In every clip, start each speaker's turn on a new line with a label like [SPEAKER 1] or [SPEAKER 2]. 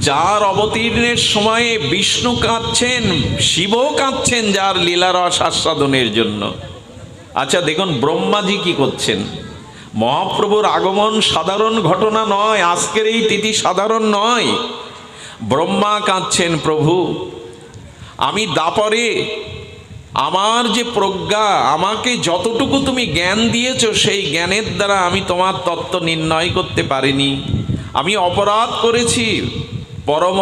[SPEAKER 1] যার অবতীর্ণের সময়ে বিষ্ণু কাঁদছেন, শিবও কাঁদছেন যার লীলারস আস্বাদনের জন্য। আচ্ছা দেখুন ব্রহ্মাজি কি করছেন। মহাপ্রভুর আগমন সাধারণ ঘটনা নয়, আজকের এই তিথি সাধারণ নয়। ব্রহ্মা কাঁদছেন, প্রভু আমি দাপরে আমার যে প্রজ্ঞা, আমাকে যতটুকু তুমি জ্ঞান দিয়েছ সেই জ্ঞানের দ্বারা আমি তোমার তত্ত্ব নির্ণয় করতে পারিনি। আমি অপরাধ করেছি। পরম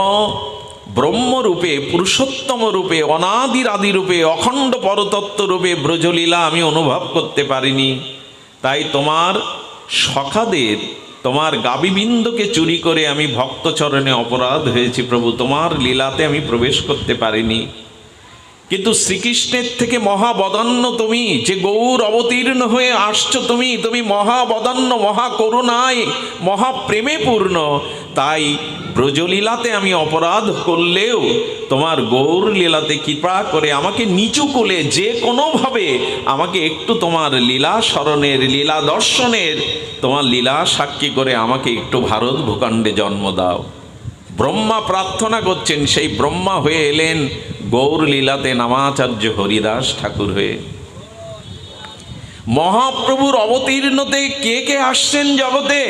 [SPEAKER 1] ব্রহ্মরূপে, পুরুষোত্তম রূপে, অনাদির আদি রূপে, অখণ্ড পরতত্ত্ব রূপে ব্রজলীলা আমি অনুভব করতে পারিনি। তাই তোমার সখাদের, তোমার গাবিবৃন্দকে চুরি করে আমি ভক্তচরণে অপরাধ হয়েছি প্রভু, তোমার লীলাতে আমি প্রবেশ করতে পারিনি। কিন্তু শ্রীকৃষ্ণের থেকে মহাবদান্য তুমি, যে গৌর অবতীর্ণ হয়ে আসছো তুমি, তুমি মহাবদান্য, মহাকরুণায়, মহাপ্রেমে পূর্ণ। তাই ব্রজলীলাতে আমি অপরাধ করলেও তোমার গৌর লীলাতে কৃপা করে আমাকে নিচু কোলে যে কোনোভাবে আমাকে একটু তোমার লীলা স্মরণের, লীলা দর্শনের, তোমার লীলা সাক্ষী করে আমাকে একটু ভারত ভূখণ্ডে জন্ম দাও। ব্রহ্মা প্রার্থনা করছেন, সেই ব্রহ্মা হয়ে এলেন গৌর লীলাতে নামাচার্য হরিদাস ঠাকুর হয়ে। মহাপ্রভুর অবতীর্ণতে কে কে আসছেন জগতে?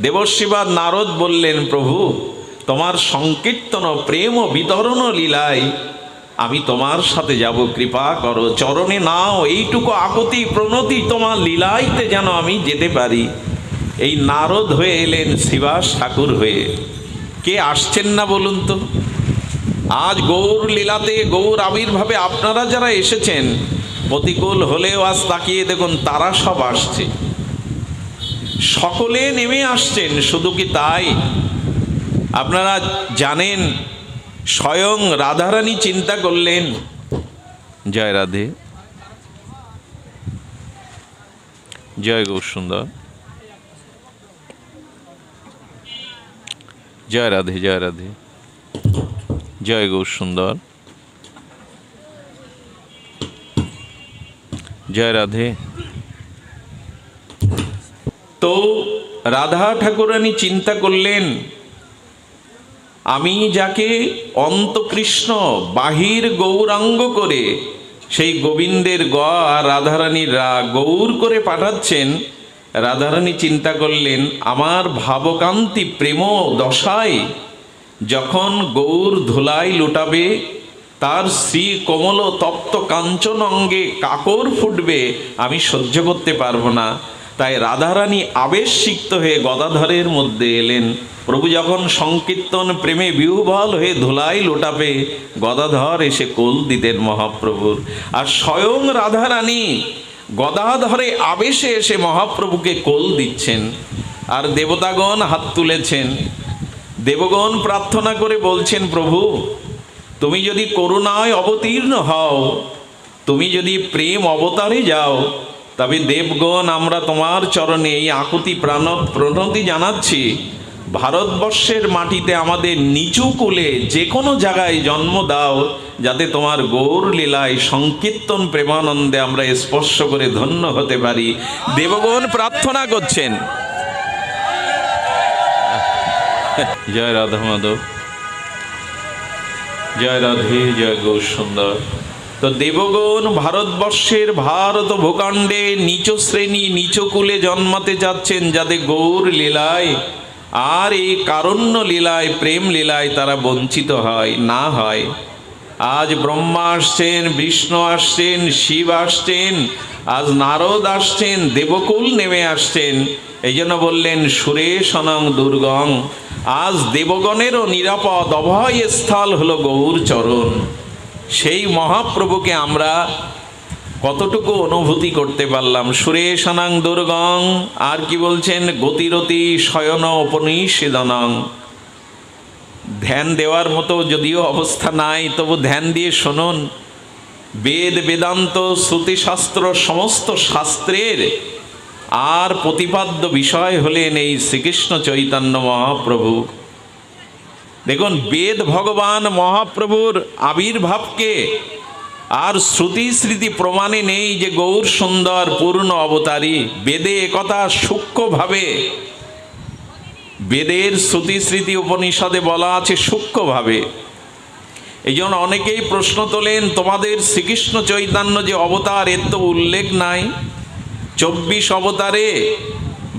[SPEAKER 1] দেবশিবাদ নারদ বললেন, প্রভু তোমার সংকীর্তন প্রেম ও বিতরণ লীলায় আমি তোমার সাথে যাব, কৃপা করো, চরণে নাও এইটুকু আকতি প্রণতি, তোমার লীলাইতে যেন আমি যেতে পারি। এই নারদ হয়ে এলেন শিবাস ঠাকুর হয়ে। কে আসছেন না বলুন তো? আজ গৌর লীলাতে, গৌর আবির্ভাবে আপনারা যারা এসেছেন, প্রতিকূল হলেও আজ তাকিয়ে দেখুন তারা সব আসছে, সকলে নেমে আসছেন। শুধু কি তাই? আপনারা জানেন স্বয়ং রাধারানী চিন্তা করলেন, জয় রাধে, জয় গৌর সুন্দর, জয় রাধে, জয় রাধে, জয় গৌর সুন্দর, জয় রাধে। তো রাধা ঠাকুরানী চিন্তা করলেন, আমি যাকে অন্তকৃষ্ণ বাহির গৌরাঙ্গ করে সেই গোবিন্দের গ আর রাধারানীর রা গৌর করে পাঠাচ্ছেন, রাধারানী চিন্তা করলেন আমার ভাবকান্তি প্রেম দশায় যখন গৌর ধুলাই লুটাবে, তার শ্রী কোমল তপ্ত কাঞ্চন অঙ্গে কাকর ফুটবে, আমি সহ্য করতে পারবো না। তাই রাধারানী আবেশিক্ত হয়ে গদাধরের মধ্যে এলেন। প্রভু যখন সংকীর্তন প্রেমে বিহ্বল হয়ে ধুলাই লোটাবে, গদাধর এসে কোল দিতেন মহাপ্রভুর। আর স্বয়ং রাধারানী গদাধরে আবেশে এসে মহাপ্রভুকে কোল দিচ্ছেন। আর দেবতাগণ হাত তুলেছেন। দেবগণ প্রার্থনা করে বলছেন, প্রভু তুমি যদি করুণায় অবতীর্ণ হও, তুমি যদি প্রেম অবতারে যাও, তবে দেবগণ আমরা তোমার চরণে এই আকুতি প্রণতি জানাচ্ছি। ভারতবর্ষের মাটিতে আমাদের নিচু কুলে যে কোনো জায়গায় জন্ম দাও, যাতে তোমার গৌর লীলায় সংকীর্তন প্রেমানন্দে আমরা স্পর্শ করে ধন্য হতে পারি। দেবগণ প্রার্থনা করছেন। জয় রাধা মাধব, জয় রাধে, জয় গৌর সুন্দর। তো দেবগণ ভারতবর্ষের, ভারত ভূখণ্ডে নিচ শ্রেণী নিচ কুলে জন্মাতে যাচ্ছেন, যাতে গৌর লীলায় আর এই কারণ্য লীলায়, প্রেম লীলায় তারা বঞ্চিত হয় না হয়। আজ ব্রহ্মা আসছেন, বিষ্ণু আসছেন, শিব আসছেন, আজ নারদ আসছেন, দেবকুল নেমে আসছেন। এই জন্য বললেন সুরেশনং দুর্গং। আজ দেবগণেরও নিরাপদ অভয় স্থল হলো গৌর চরণ। সেই মহাপ্রভুকে আমরা কতটুকু অনুভূতি করতে পারলাম। সুরেশানাং দুর্গং, আর কি বলছেন, গতিরতি শয়ন উপনিষেদনং। ধ্যান দেওয়ার মতো যদিও অবস্থা নাই, তবু ধ্যান দিয়ে শুনুন। বেদ বেদান্ত শ্রুতিশাস্ত্র সমস্ত শাস্ত্রের আর প্রতিপাদ্য বিষয় হলেন এই শ্রীকৃষ্ণ চৈতন্য মহাপ্রভু। দেখুন বেদ ভগবান মহাপ্রভুর আবির্ভাবকে আর শ্রুতি স্মৃতি প্রমাণে নেই যে গৌর সুন্দর পূর্ণ অবতারী। বেদে একথা সূক্ষ্মভাবে বেদের শ্রুতি স্মৃতি উপনিষদে বলা আছে সূক্ষ্মভাবে। এই জন্য অনেকেই প্রশ্ন তোলেন, তোমাদের শ্রীকৃষ্ণ চৈতন্য যে অবতার, এর তো উল্লেখ নাই। 24 অবতারে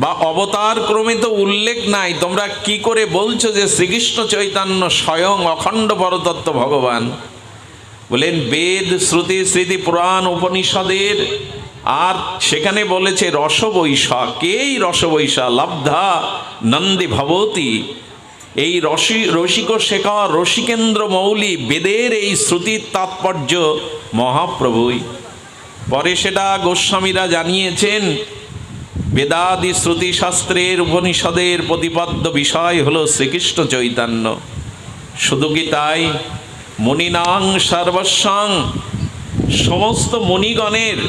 [SPEAKER 1] বা অবতার ক্রমে তো উল্লেখ নাই, তোমরা কি করে বলছো যে শ্রীকৃষ্ণ চৈতন্য স্বয়ং অখণ্ড পরতত্ত্ব ভগবান? বলেন বেদ শ্রুতি স্মৃতি পুরাণ উপনিষদের, আর সেখানে বলেছে রসবৈষা। কেই রসবৈষা? লব্ধা নন্দী ভবতি। এই রসিক শেখর রসিকেন্দ্র মৌলি বেদের এই শ্রুতির তাৎপর্য মহাপ্রভুই। পরে সেটা গোস্বামীরা জানিয়েছেন, বেদাদি শ্রুতি শাস্ত্রের উপনিষদের প্রতিপাদ্য বিষয় হলো শ্রীকৃষ্ণ চৈতন্য। শুধু কি তাই? মুনিনাং সর্বস্বং, সমস্ত মুনিগণের,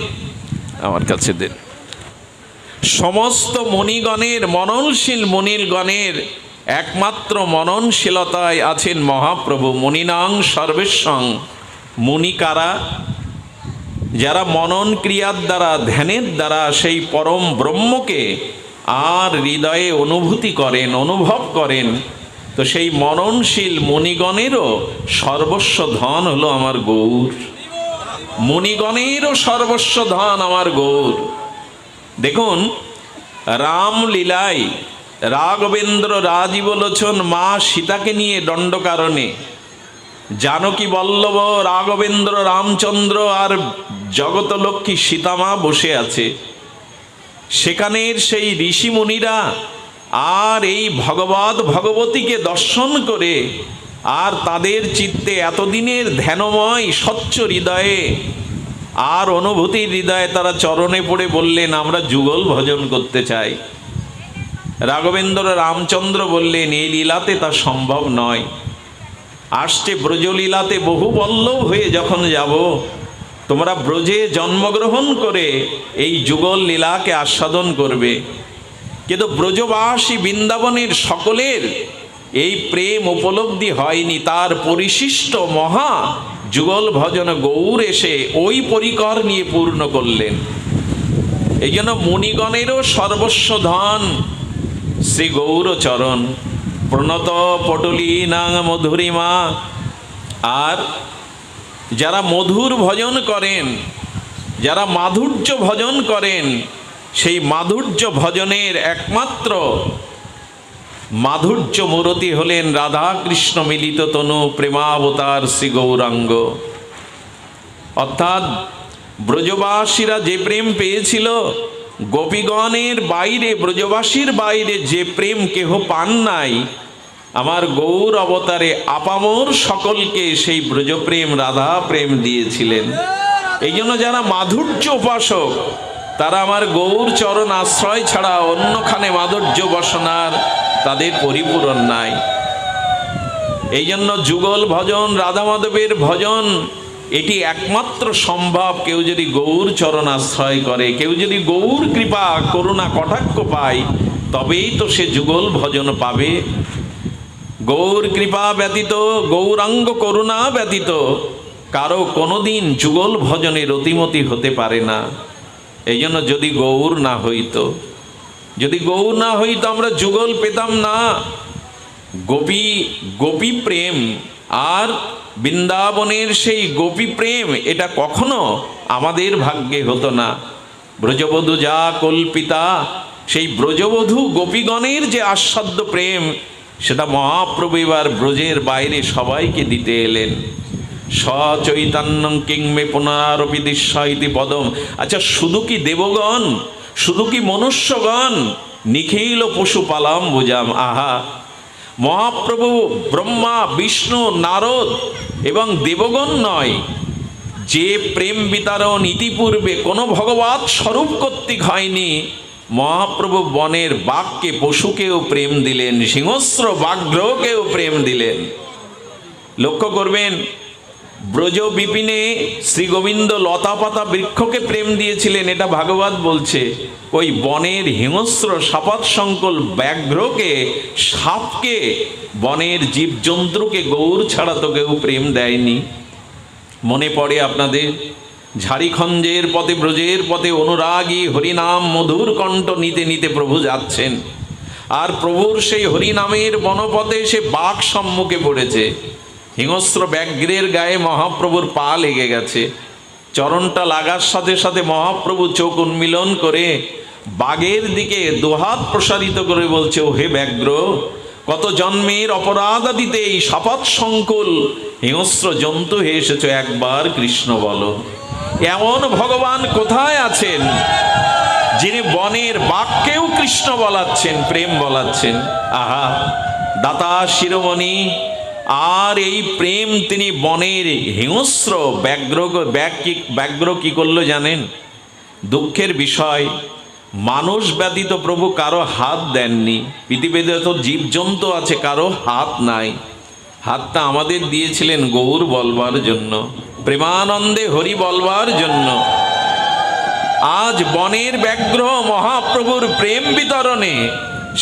[SPEAKER 1] আমার কাছে দেন, সমস্ত মুনিগণের, মননশীল মুনিগণের একমাত্র মননশীলতায় আছেন মহাপ্রভু। মুনিনাং সর্বেশ্বং, মুনি কারা? যারা মনন ক্রিয়ার দ্বারা, ধ্যানের দ্বারা সেই পরম ব্রহ্মকে আর হৃদয়ে অনুভূতি করেন, অনুভব করেন। তো সেই মননশীল মুনিগণেরও সর্বস্ব ধন হলো আমার গৌর। মুনিগণেরও সর্বস্ব ধন আমার গৌর। দেখুন রামলীলায় রাঘবেন্দ্র রাজীবলোচন মা সীতাকে নিয়ে দণ্ডকারণে জানকী বল্লভ রাঘবেন্দ্র রামচন্দ্র আর জগতলক্ষ্মী সীতামা বসে আছে। সেখানের সেই ঋষিমুনিরা আর এই ভগবত ভগবতীকে দর্শন করে আর তাদের চিত্তে এতদিনের ধ্যানময় স্বচ্ছ হৃদয়ে আর অনুভূতির হৃদয়ে তারা চরণে পড়ে বললেন, আমরা যুগল ভজন করতে চাই। রাঘবেন্দ্র রামচন্দ্র বললেন, এই লীলাতে তা সম্ভব নয়। আসছে ব্রজলীলাতে বহু বল্লভ হয়ে যখন যাব, তোমরা ব্রজে জন্মগ্রহণ করে এই যুগল লীলাকে আস্বাদন করবে। কিন্তু ব্রজবাসী বৃন্দাবনের সকলের এই প্রেম উপলব্ধি হয়নি। তার পরিশিষ্ট মহা যুগল ভজন গৌর এসে ওই পরিকর নিয়ে পূর্ণ করলেন। এই জন্য মুনিগণেরও সর্বস্ব ধন শ্রী গৌরচরণ। প্রণত পটলীনাং মধুরিমা। আর যারা মধুর ভজন করেন, যারা মাধুর্য ভজন করেন, সেই মাধুর্য ভজনের একমাত্র মাধুর্য মূরতি হলেন রাধা কৃষ্ণ মিলিত তনু প্রেমাবতার শ্রী গৌরাঙ্গ। অর্থাৎ ব্রজবাসীরা যে প্রেম পেয়েছিল, গোপীগণের বাইরে, ব্রজবাসীর বাইরে যে প্রেম কেহ পান নাই, আমার গৌর অবতারে আপামর সকলকে সেই ব্রজপ্রেম রাধা প্রেম দিয়েছিলেন। এই জন্য যারা মাধুর্য উপাসক, তারা আমার গৌর চরণ আশ্রয় ছাড়া অন্যখানে মাধুর্য বসনার তাদের পরিপূরণ নাই। এই জন্য যুগল ভজন, রাধা মাধবের ভজন, এটি একমাত্র সম্ভব কেউ যদি গৌর চরণ আশ্রয় করে, কেউ যদি গৌর কৃপা করুণা কটাক্ষ পায়, তবেই তো সে যুগল ভজন পাবে। গৌর কৃপা ব্যতীত, গৌরাঙ্গ করুণা ব্যতীত কারো কোনোদিন যুগল ভজনের অতিমতি হতে পারে না। এই জন্য যদি গৌর না হইতো, যদি গৌর না হইতো আমরা যুগল পেতাম না। গোপী প্রেম আর বৃন্দাবনের সেই গোপী প্রেম, এটা কখনো আমাদের ভাগ্যে হতো না। ব্রজবধূ যা কল্পিতা, সেই ব্রজবধূ গোপীগণের যে আস্বাদ্য প্রেম, সেটা মহাপ্রভু এবার ব্রজের বাইরে সবাইকে দিতে এলেন। সচৈতন্যং কিংমে পুনরারপি দৃশ্যইতি পদম। আচ্ছা, শুধু কি দেবগণ, শুধু কি মনুষ্যগণ? নিখিল পশুপালাম বুঝাম। আহা, মহাপ্রভু ব্রহ্মা বিষ্ণু নারদ এবং দেবগণ নয়, যে প্রেম বিতরণ ইতিপূর্বে কোনো ভগবৎ স্বরূপ কর্তৃক হয়নি, মহাপ্রভু বনের বাঘকে, পশুকেও প্রেম দিলেন, সিংহস্র বাঘ্রকেও প্রেম দিলেন। লক্ষ্য করবেন, ব্রজ বিপিনে শ্রী গোবিন্দ লতা পাতা বৃক্ষকে প্রেম দিয়েছিলেন, এটা ভাগবত বলছে। ওই বনের হিংস্র সাপাত সংকুল ব্যাঘ্রকে, সাপকে, বনের জীবজন্তুকে গৌর ছাড়া তো কেউ প্রেম দেয়নি। মনে পড়ে আপনাদের, ঝাড়িখঞ্জের পথে, ব্রজের পথে অনুরাগী হরিনাম মধুর কণ্ঠ নিতে নিতে প্রভু যাচ্ছেন, আর প্রভুর সেই হরিনামের বনপথে সে বাঘ সম্মুখে পড়েছে। হিংস্র ব্যাঘ্রের গায়ে মহাপ্রভুর পা লেগে গেছে। চরণটা লাগার সাথে সাথে মহাপ্রভু চোখ উন্মিলন করে বাঘের দিকে দুহাত প্রসারিত করে বলছে, ও হে ব্যাঘ্র, কত জন্মের অপরাধাদিতে এই শপথ সংকুল হিংস্র জন্তু হয়ে এসেছো, একবার কৃষ্ণ বলো। এমন ভগবান কোথায় আছেন যিনি বনের বাঘকেও কৃষ্ণ বলাচ্ছেন, প্রেম বলাচ্ছেন? আহা, দাতা শিরোমণি। আর এই প্রেম তিনি বনের হিংস্র ব্যাঘ্র কি করলো জানেন? দুঃখের বিষয়, মানুষ ব্যতীত প্রভু কারো হাত দেননি। পৃথিবীতে তো জীবজন্তু আছে, কারো হাত নাই। হাতটা আমাদের দিয়েছিলেন গৌর বলবার জন্য, প্রেমানন্দে হরি বলবার জন্য। আজ বনের ব্যাঘ্র মহাপ্রভুর প্রেম বিতরণে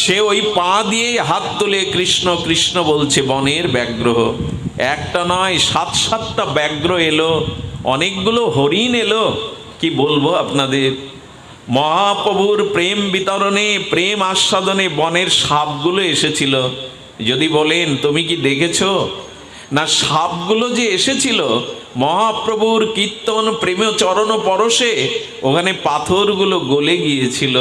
[SPEAKER 1] সে ওই পা দিয়ে হাত তুলে কৃষ্ণ কৃষ্ণ বলছে। বনের ব্যাঘ্র একটা নয়, 7-7টা ব্যাঘ্র এলো, অনেকগুলো হরিণ এলো। কি বলবো আপনাদের, মহাপ্রভুর প্রেম বিতরণে, প্রেম আস্বাদনে বনের সাপগুলো এসেছিল। যদি বলেন তুমি কি দেখেছো? না, সাপগুলো যে এসেছিল মহাপ্রভুর কীর্তন প্রেমে চরণ পরশে ওখানে পাথরগুলো গলে গিয়েছিল।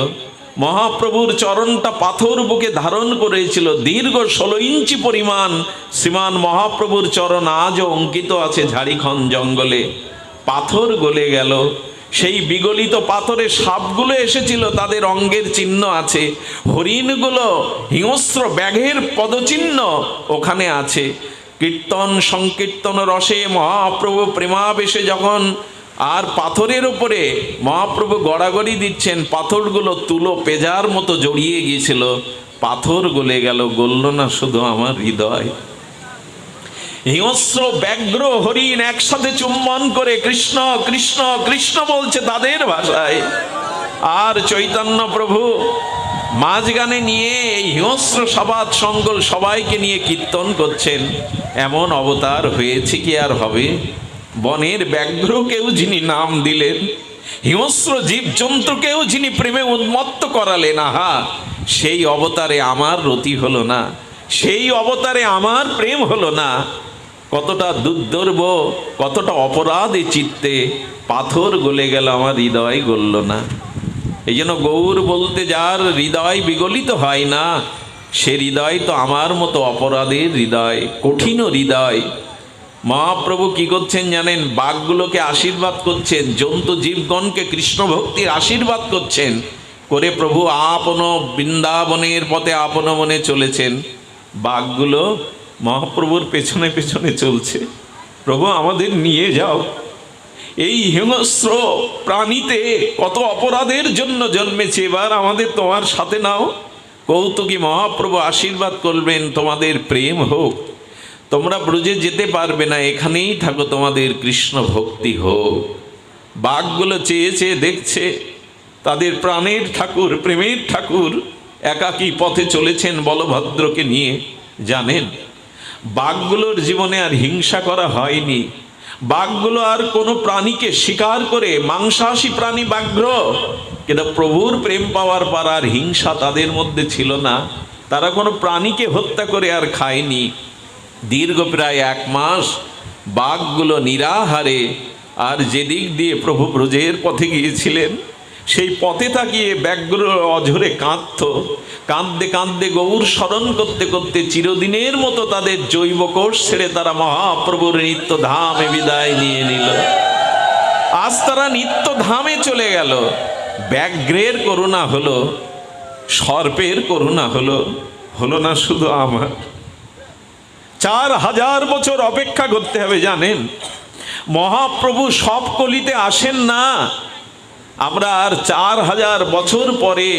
[SPEAKER 1] মহাপ্রভুর চরণটা পাথর বুকে ধারণ করেছিল। দীর্ঘ 16 ইঞ্চি পরিমাণ শ্রীমান মহাপ্রভুর চরণ আজও অঙ্কিত আছে ঝাড়িখণ্ড জঙ্গলে। পাথর গলে গেল, সেই বিগলিত পাথরে সাপগুলো এসেছিল, তাদের অঙ্গের চিহ্ন আছে। হরিণগুলো হিংস্র ব্যাঘের পদচিহ্ন ওখানে আছে। কীর্তন সংকীর্তন রসে মহাপ্রভু প্রেমাবেশে যখন আর পাথরের উপরে মহাপ্রভু গড়াগড়ি দিচ্ছেন, পাথরগুলো তুলো পেজার মতো জড়িয়ে গিয়েছিল। পাথর গলে গেল, গলল না শুধু আমার হৃদয়। হিংস্র ব্যাঘ্র হরিণ একসাথে চুম্বন করে কৃষ্ণ কৃষ্ণ কৃষ্ণ বলছে তাদের ভাষায়। আর চৈতন্য প্রভু মাঝগানে নিয়ে এই হিংস্র সবাদ সঙ্গল সবাইকে নিয়ে কীর্তন করছেন। এমন অবতার হয়েছে কি আর হবে? বনের ব্যাঘ্রকেও যিনি নাম দিলেন, হিংস্র জীবজন্তুকেও যিনি প্রেমে উন্মত্ত করালেন, আহা, সেই অবতারে আমার রতি হলো না, সেই অবতারে আমার প্রেম হলো না। কতটা দুর্দর্ব, কতটা অপরাধে চিত্তে পাথর গলে গেল, আমার হৃদয় গলল না। এই জন্য গৌর বলতে যার হৃদয় বিগলিত হয় না, সে হৃদয় তো আমার মতো অপরাধের হৃদয়, কঠিন হৃদয়। মহাপ্রভু কি করছেন জানেন? বাঘগুলোকে আশীর্বাদ করছেন, জন্তু জীবগণকে কৃষ্ণ ভক্তির আশীর্বাদ করছেন করে প্রভু আপন বৃন্দাবনের পথে আপন মনে চলেছেন। বাঘগুলো মহাপ্রভুর পেছনে পেছনে চলছে, প্রভু আমাদের নিয়ে যাও, এই হিংস্র প্রাণীতে কত অপরাধের জন্য জন্মেছে, এবার আমাদের তোমার সাথে নাও। কৌতুকী মহাপ্রভু আশীর্বাদ করবেন, তোমাদের প্রেম হোক, তোমরা ব্রজে যেতে পারবে না, এখানেই থাকো, তোমাদের কৃষ্ণ ভক্তি হোক। বাঘগুলো চেয়ে চেয়ে দেখছে, তাদের প্রাণের ঠাকুর, প্রেমের ঠাকুর একাকী পথে চলেছেন বলভদ্রকে নিয়ে। জানেন, বাঘগুলোর জীবনে আর হিংসা করা হয়নি। বাঘগুলো আর কোনো প্রাণীকে শিকার করে, মাংসাশী প্রাণী ব্যাঘ্র, কিন্তু প্রভুর প্রেম পাওয়ার পর আর হিংসা তাদের মধ্যে ছিল না। তারা কোনো প্রাণীকে হত্যা করে আর খায়নি। দীর্ঘ প্রায় 1 মাস বাঘগুলো নিরাহারে, আর যেদিক দিয়ে প্রভু ব্রজের পথে গিয়েছিলেন সেই পথে তাকিয়ে ব্যাঘ্র অঝরে কাঁদত। কাঁদতে কাঁদতে গৌর স্মরণ করতে করতে চিরদিনের মতো তাদের জৈব কোষ ছেড়ে তারা মহাপ্রভুর নিত্য ধামে বিদায় নিয়ে নিল। আজ তারা নিত্য ধামে চলে গেল। ব্যাঘ্রের করুণা হলো, সর্পের করুণা হলো, হলো না শুধু আমার। 4000 বছর অপেক্ষা করতে হবে জানেন। মহাপ্রভু সব কলিতে আসেন না। আমরা আর 4000 বছর পরে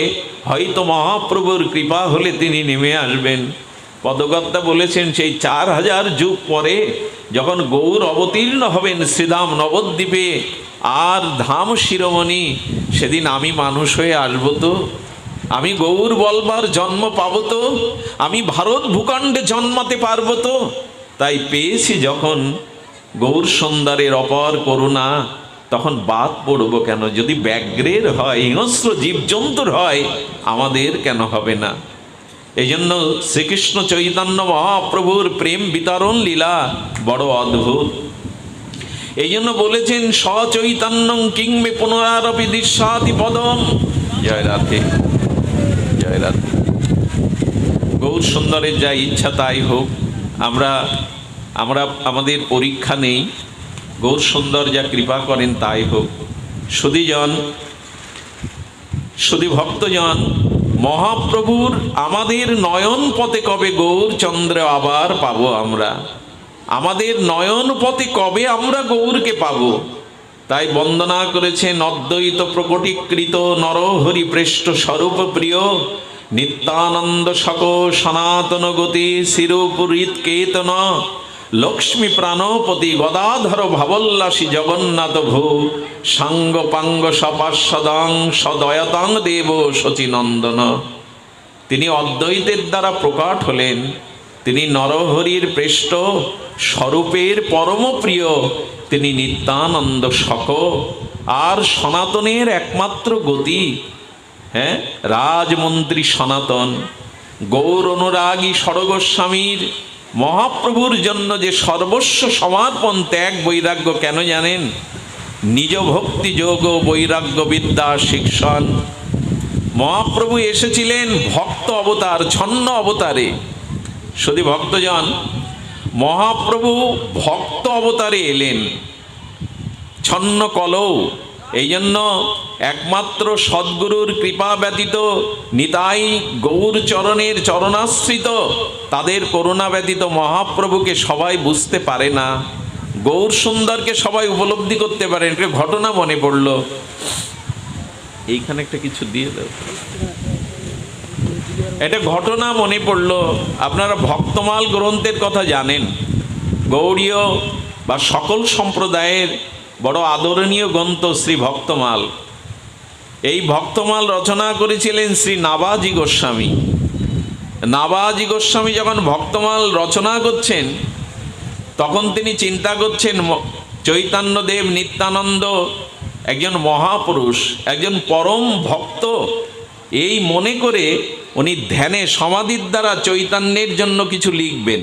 [SPEAKER 1] হয়তো মহাপ্রভুর কৃপা হলে তিনি নেমে আসবেন। পদকর্তা বলেছেন সেই 4000 যুগ পরে যখন গৌর অবতীর্ণ হবেন শ্রীধাম নবদ্বীপে আর ধাম শিরোমণি, সেদিন আমি মানুষ হয়ে আসবো তো, আমি গৌর বলবার জন্ম পাবো তো, আমি ভারত ভূখণ্ডে জন্মাতে পারবো তো। তাই পেয়েছি যখন গৌর সুন্দরের অপার করুণা, তখন বাদ পড়বো কেন? যদি ব্যাঘ্রের হয়, হিংস্র জীবজন্তুর হয়, আমাদের কেন হবে না? এই জন্য শ্রীকৃষ্ণ চৈতন্য মহাপ্রভুর প্রেম বিতরণ লীলা বড় অদ্ভুত। এই জন্য বলেছেন সচৈতন্যং কিংমে পুনরারপি দৃশ্যাতি পদম। জয় রাধে, জয় রাধে। গৌর সুন্দরের যা ইচ্ছা তাই হোক। আমরা আমাদের পরীক্ষা নেই, গৌর সুন্দর যা কৃপা করেন তাই হোক। সুধীজন, সুধী ভক্তজন, মহাপ্রভুর আমাদের নয়ন পথে কবে গৌরচন্দ্র আবার পাবো আমরা? আমাদের নয়ন পথে কবে আমরা গৌরকে পাবো? তাই বন্দনা করেছেন অদ্বৈত প্রকটীকৃত নরহরি পৃষ্ঠ স্বরূপ প্রিয় নিত্যানন্দ শক সনাতন গতি শিরোপুরীত কেতন লক্ষ্মী প্রাণপতি গদাধর ভাবল্লাসী জগন্নাথ ভূ সাঙ্গ পাঙ্গ সপার্ষদং সদয়তং দেব শচীনন্দন। তিনি অদ্বৈতের দ্বারা প্রকট হলেন, তিনি নরহরির পৃষ্ঠ স্বরূপের পরম প্রিয়, তিনি নিত্যানন্দ শক আর সনাতনের একমাত্র গতি। হ্যাঁ, রাজমন্ত্রী সনাতন গৌর অনুরাগী ষড়গোস্বামীর মহাপ্রভুর জন্য যে সর্বস্ব সমর্পণ ত্যাগ বৈরাগ্য কেন জানেন? নিজ ভক্তি যোগ বৈরাগ্য বিদ্যা শিক্ষণ। মহাপ্রভু এসেছিলেন ভক্ত অবতার, ছন্ন অবতারে। শুধু ভক্তজন, মহাপ্রভু ভক্ত অবতারে এলেন, ছন্ন কলৌ। এই জন্য একমাত্র সদ্গুরুর কৃপা ব্যতীত, নিতাই গৌর চরণের চরণাশ্রিত তাদের করুণা ব্যতীত মহাপ্রভুকে সবাই বুঝতে পারে না, গৌর সুন্দরকে সবাই উপলব্ধি করতে পারে। একটা ঘটনা মনে পড়ল, এইখানে একটা কিছু দিয়ে দাও। একটা ঘটনা মনে পড়ল। আপনারা ভক্তমাল গ্রন্থের কথা জানেন, গৌড়ীয় বা সকল সম্প্রদায়ের বড় আদরণীয় গ্রন্থ শ্রী ভক্তমাল। এই ভক্তমাল রচনা করেছিলেন শ্রী নাবাজি গোস্বামী। নাবাজি গোস্বামী যখন ভক্তমাল রচনা করছেন, তখন তিনি চিন্তা করছেন চৈতন্যদেব নিত্যানন্দ একজন মহাপুরুষ, একজন পরম ভক্ত, এই মনে করে উনি ধ্যানে সমাধির দ্বারা চৈতন্যের জন্য কিছু লিখবেন।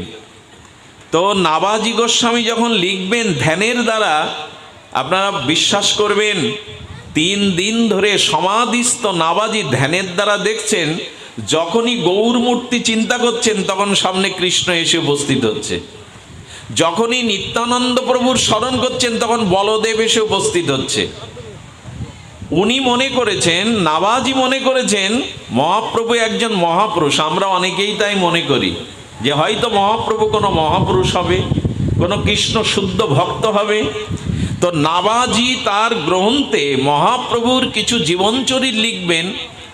[SPEAKER 1] তো নাবাজি গোস্বামী যখন লিখবেন ধ্যানের দ্বারা, আপনারা বিশ্বাস করবেন 3 দিন ধরে সমাধিস্থ নাবাজি ধ্যানের দ্বারা দেখছেন যখনই গৌর মূর্তি চিন্তা করছেন তখন সামনে কৃষ্ণ এসে উপস্থিত হচ্ছে, যখনই নিত্যানন্দ প্রভুর স্মরণ করছেন তখন বলদেব এসে উপস্থিত হচ্ছে। উনি মনে করেছেন, নাবাজি মনে করেছেন মহাপ্রভু একজন মহাপুরুষ। আমরা অনেকেই তাই মনে করি যে হয়তো মহাপ্রভু কোনো মহাপুরুষ হবে, কোনো কৃষ্ণ শুদ্ধ ভক্ত হবে। তো নাবাজি তার গ্রন্থে মহাপ্রভুর কিছু জীবনচরিত লিখবেন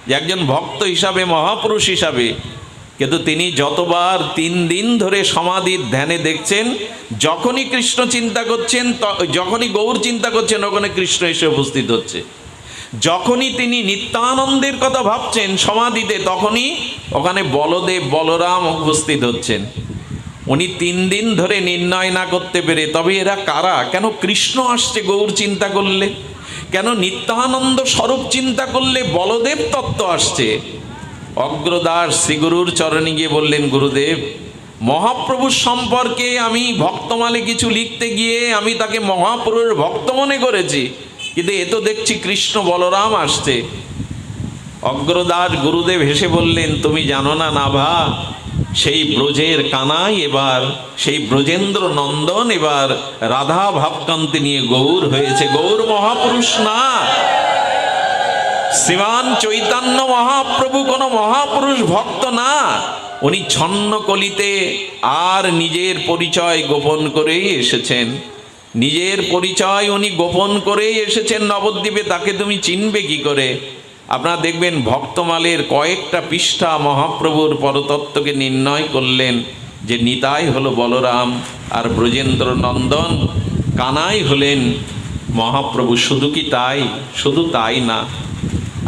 [SPEAKER 1] যে একজন ভক্ত হিসাবে, মহাপুরুষ হিসাবে। কিন্তু তিনি যতবার 3 দিন ধরে সমাধির ধ্যানে দেখছেন, যখনই কৃষ্ণ চিন্তা করছেন, যখনই গৌর চিন্তা করছেন, ওখানে কৃষ্ণ এসে উপস্থিত হচ্ছে। যখনই তিনি নিত্যানন্দের কথা ভাবছেন সমাধিতে, তখনই ওখানে বলদেব বলরাম উপস্থিত হচ্ছেন। উনি 3 দিন ধরে নির্ণয় না করতে পেরে, তবে এরা কারা, কেন কৃষ্ণ আসছে গৌর চিন্তা করলে, কেন নিত্যানন্দ স্বরূপ চিন্তা করলে বলদেব তত্ত্ব আসছে। অগ্রদাস শ্রীগুরুর চরণে গিয়ে বললেন, গুরুদেব, মহাপ্রভুর সম্পর্কে আমি ভক্তমালে কিছু লিখতে গিয়ে আমি তাকে মহাপ্রভুর ভক্ত মনে করেছি, কিন্তু এ তো দেখছি কৃষ্ণ বলরাম আসছে। অগ্রদাস গুরুদেব হেসে বললেন, তুমি জানো না নাভা, সেই ব্রজের কানাই এবার, সেই ব্রজেন্দ্র নন্দন এবার রাধা ভাবকান্তি নিয়ে গৌর হয়েছে, গৌর মহাপুরুষ না। শ্রীমান চৈতন্য মহাপ্রভু কোনো মহাপুরুষ ভক্ত না, উনি ছন্ন কলিতে আর নিজের পরিচয় গোপন করেই এসেছেন। নিজের পরিচয় উনি গোপন করেই এসেছেন নবদ্বীপে, তাকে তুমি চিনবে কি করে? আপনারা দেখবেন ভক্তমালের কয়েকটা পৃষ্ঠা মহাপ্রভুর পরতত্ত্বকে নির্ণয় করলেন যে নিতাই হলো বলরাম আর ব্রজেন্দ্র নন্দন কানাই হলেন মহাপ্রভু। শুধু কি তাই? শুধু তাই না।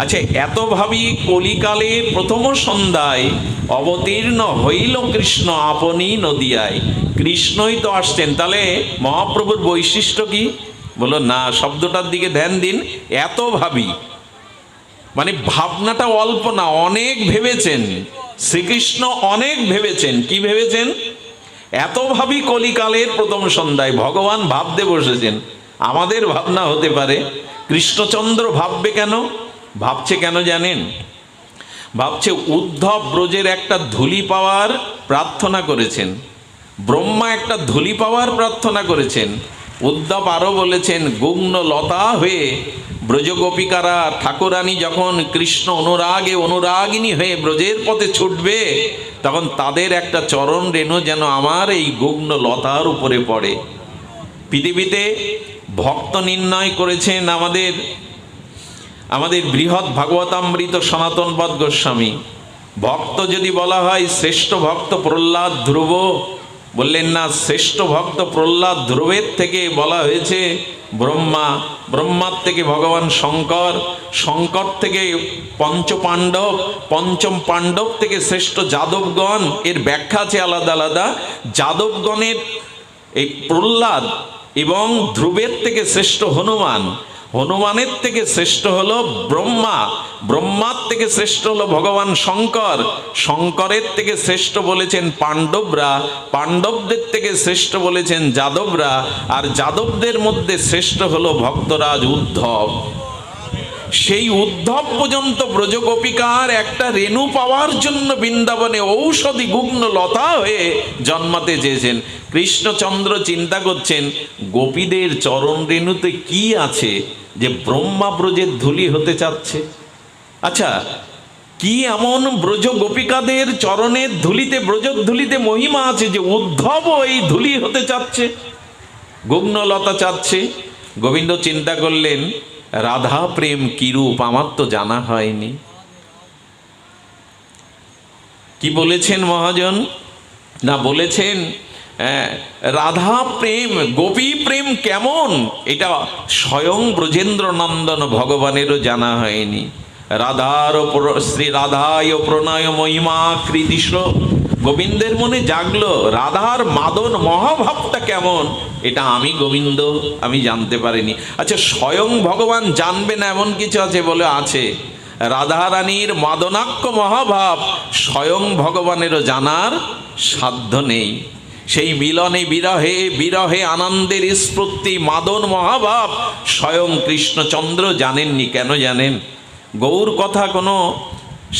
[SPEAKER 1] আচ্ছা, এত ভাবি কলিকালের প্রথম সন্ধ্যায় অবতীর্ণ হইল কৃষ্ণ আপনি নদিয়ায়। কৃষ্ণই তো আসছেন, তাহলে মহাপ্রভুর বৈশিষ্ট্য কি? বলো না, শব্দটার দিকে ধ্যান দিন। এত ভাবি মানে ভাবনাটা অল্প না, অনেক ভেবেছেন। শ্রীকৃষ্ণ অনেক ভেবেছেন। কি ভেবেছেন? এত ভাবি কলিকালের প্রথম সন্ধ্যায় ভগবান ভাবতে বসেছেন। আমাদের ভাবনা হতে পারে, কৃষ্ণচন্দ্র ভাববে কেন? ভাবছে কেন জানেন? ভাবছে উদ্ধব ব্রজের একটা ধূলি পাওয়ার প্রার্থনা করেছেন, ব্রহ্মা একটা ধূলি পাওয়ার প্রার্থনা করেছেন। উদ্ধব আরও বলেছেন, গুগ্ন লতা হয়ে ব্রজগোপিকারা ঠাকুরানী যখন কৃষ্ণ অনুরাগে অনুরাগিনী হয়ে ব্রজের পথে ছুটবে, তখন তাদের একটা চরণ রেণু যেন আমার এই গুগ্ন লতার উপরে পড়ে। পৃথিবীতে ভক্ত নির্ণয় করেছেন আমাদের বৃহৎ ভাগবতামৃত সনাতনপদ গোস্বামী। ভক্ত যদি বলা হয় শ্রেষ্ঠ ভক্ত প্রহ্লাদ ধ্রুব, বললেন না, শ্রেষ্ঠ ভক্ত প্রহ্লাদ ধ্রুবের থেকে বলা হয়েছে ব্রহ্মা, ব্রহ্মার থেকে ভগবান শঙ্কর, শঙ্কর থেকে পঞ্চপাণ্ডব, পঞ্চম পাণ্ডব থেকে শ্রেষ্ঠ যাদবগণ। এর ব্যাখ্যা আছে আলাদা আলাদা। যাদবগণের এই প্রহ্লাদ এবং ধ্রুবের থেকে শ্রেষ্ঠ হনুমান, হনুমানের থেকে শ্রেষ্ঠ হলো ব্রহ্মা, ব্রহ্মার থেকে শ্রেষ্ঠ হলো ভগবান শঙ্কর, শঙ্করের থেকে শ্রেষ্ঠ বলেছেন পাণ্ডবরা, পাণ্ডবদের থেকে শ্রেষ্ঠ বলেছেন যাদবরা, আর যাদবদের মধ্যে শ্রেষ্ঠ হলো ভক্তরাজ উদ্ধব। সেই উদ্ধব পর্যন্ত ব্রজগোপিকার একটা রেণু পাওয়ার জন্য বৃন্দাবনে ঔষধি গুগ্ন লতা হয়ে জন্মাতে চেয়েছেন। কৃষ্ণচন্দ্র চিন্তা করছেন, গোপীদের চরণ রেণুতে কি আছে যে ব্রহ্মা ব্রজের ধূলি হতে চাচ্ছে? আচ্ছা, কি এমন ব্রজ গোপিকাদের চরণের ধুলিতে, ব্রজের ধুলিতে মহিমা আছে যে উদ্ধব এই ধুলি হতে চাচ্ছে, গুগ্নলতা চাচ্ছে? গোবিন্দ চিন্তা করলেন, রাধা প্রেম কি রূপ আমার তো জানা হয়নি। কি বলেছেন মহাজন? না, বলেছেন রাধা প্রেম, গোপী প্রেম কেমন এটা স্বয়ং ব্রজেন্দ্র নন্দন ভগবানেরও জানা হয়নি। শ্রী রাধায় প্রণয় মহিমা কৃতিশ, গোবিন্দের মনে জাগলো রাধার মাদন মহাভাবটা কেমন, এটা আমি গোবিন্দ আমি জানতে পারিনি। আচ্ছা, স্বয়ং ভগবান জানবে না এমন কিছু আছে? বলে আছে। রাধারানীর মাদনাক্য মহাভাব স্বয়ং ভগবানেরও জানার সাধ্য নেই। সেই মিলনে বিরহে বিরহে আনন্দের স্ফূর্তি মাদন মহাভাব স্বয়ং কৃষ্ণচন্দ্র জানেননি। কেন জানেন? গৌর কথা কোনো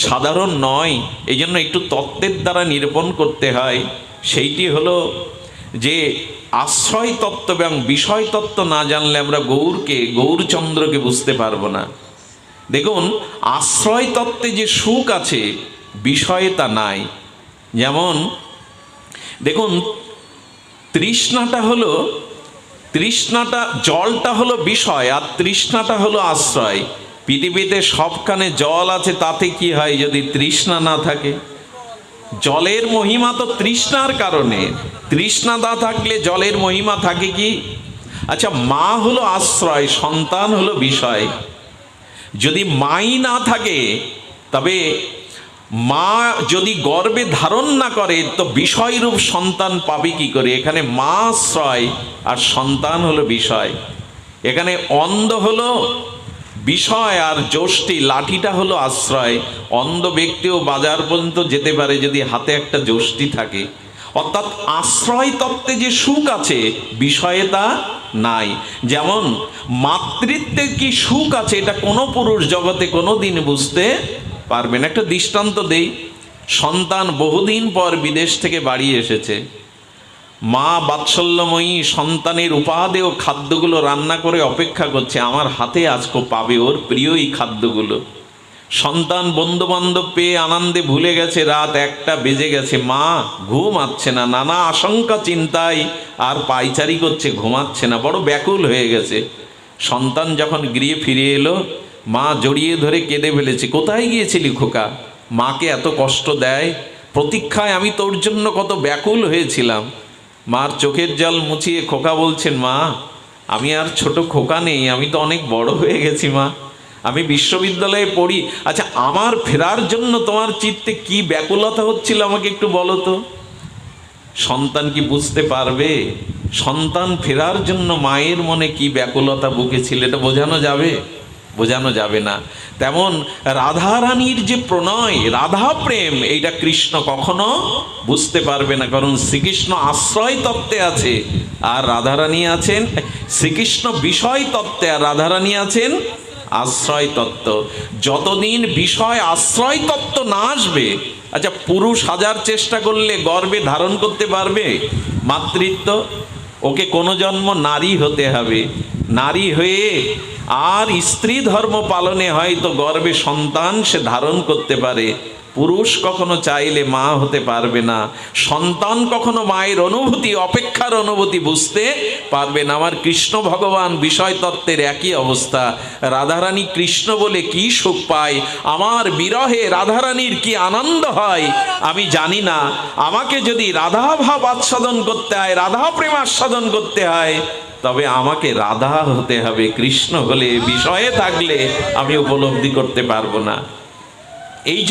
[SPEAKER 1] সাধারণ নয়, এই জন্য একটু তত্ত্বের দ্বারা নিরূপণ করতে হয়। সেইটি হলো যে আশ্রয় তত্ত্ব এবং বিষয় তত্ত্ব না জানলে আমরা গৌরচন্দ্রকে বুঝতে পারবো না। দেখুন, আশ্রয় তত্ত্বে যে সুখ আছে বিষয়ে তা নাই। যেমন দেখুন, তৃষ্ণাটা জলটা হলো বিষয় আর তৃষ্ণাটা হলো আশ্রয়। পৃথিবীতে সবখানে জল আছে, তাতে কি হয় যদি তৃষ্ণা না থাকে? জলের মহিমা তো তৃষ্ণার কারণে, তৃষ্ণা না থাকলে জলের মহিমা থাকে কি? আচ্ছা, মা হলো আশ্রয়, সন্তান হলো বিষয়। যদি মাই না থাকে, তবে মা যদি গর্ভে ধারণ না করে তো বিষয়রূপ সন্তান পাবে কি করে? এখানে মা আশ্রয় আর সন্তান হলো বিষয়। এখানে অন্ধ হলো বিষয় আর যষ্টি লাঠিটা হলো আশ্রয়। অন্ধ ব্যক্তিও বাজার পর্যন্ত যেতে পারে যদি হাতে একটা যষ্টি থাকে। অর্থাৎ আশ্রয় তত্ত্বে যে সুখ আছে বিষয়ে তা নাই। যেমন মাতৃত্বে কি সুখ আছে এটা কোনো পুরুষ জগতে কোনো দিন বুঝতে পারবেন। একটা দৃষ্টান্ত দেই। সন্তান বহুদিন পর বিদেশ থেকে বাড়ি এসেছে। মা বাৎসল্যময়ী সন্তানের উপাদেয় খাদ্যগুলো রান্না করে অপেক্ষা করছে, আমার হাতে আজকে পাবে ওর প্রিয় এই খাদ্যগুলো। সন্তান বন্ধুবান্ধব পেয়ে আনন্দে ভুলে গেছে, রাত 1টা বেজে গেছে, মা ঘুমাচ্ছে না, নানা আশঙ্কা চিন্তায় আর পায়চারি করছে, ঘুমাচ্ছে না, বড় ব্যাকুল হয়ে গেছে। সন্তান যখন গৃহে ফিরে এলো, মা জড়িয়ে ধরে কেঁদে ফেলেছে। কোথায় গিয়েছিলি খোকা? মাকে এত কষ্ট দেয়, প্রতীক্ষায় আমি তোর জন্য কত ব্যাকুল হয়েছিলাম। মার চোখের জল মুছিয়ে খোকা বলছেন, মা আমি আর ছোট খোকা নেই, আমি তো অনেক বড় হয়ে গেছি মা, আমি বিশ্ববিদ্যালয়ে পড়ি। আচ্ছা, আমার ফেরার জন্য তোমার চিত্তে কি ব্যাকুলতা হচ্ছিল আমাকে একটু বলো তো। সন্তান কি বুঝতে পারবে সন্তান ফেরার জন্য মায়ের মনে কি ব্যাকুলতা বুকেছিল? এটা বোঝানো যাবে? বোঝানো যাবে না। তেমন রাধারানীর যে প্রণয়, রাধা প্রেম, এইটা কৃষ্ণ কখনো বুঝতে পারবে না, কারণ শ্রীকৃষ্ণ আশ্রয় তত্ত্বে আছে আর রাধারানী আছেন, শ্রীকৃষ্ণ বিষয় তত্ত্বে আর রাধারানী আছেন আশ্রয় তত্ত্ব। যতদিন বিষয় আশ্রয় তত্ত্ব না আসবে, আচ্ছা পুরুষ হাজার চেষ্টা করলে গর্ভে ধারণ করতে পারবে মাতৃত্ব? ওকে কোনো জন্ম নারী হতে হবে, নারী হয়ে আর স্ত্রী ধর্ম পালনে হয়তো গর্ভে সন্তান সে ধারণ করতে পারে। পুরুষ কখনো চাইলে মা হতে পারবে না, সন্তান কখনো মায়ের অনুভূতি, অপেক্ষার অনুভূতি বুঝতে পারবে না। আমার কৃষ্ণ ভগবান বিষয় তত্ত্বের একই অবস্থা। রাধারানী কৃষ্ণ বলে কি সুখ পায়, আমার বিরহে রাধারানীর কি আনন্দ হয় আমি জানি না। আমাকে যদি রাধা ভাব আস্বাদন করতে হয়, রাধা প্রেম আস্বাদন করতে হয়, তবে আমাকে রাধা হতে হবে। কৃষ্ণ হলে, বিষয়ে থাকলে আমি উপলব্ধি করতে পারবো না। এই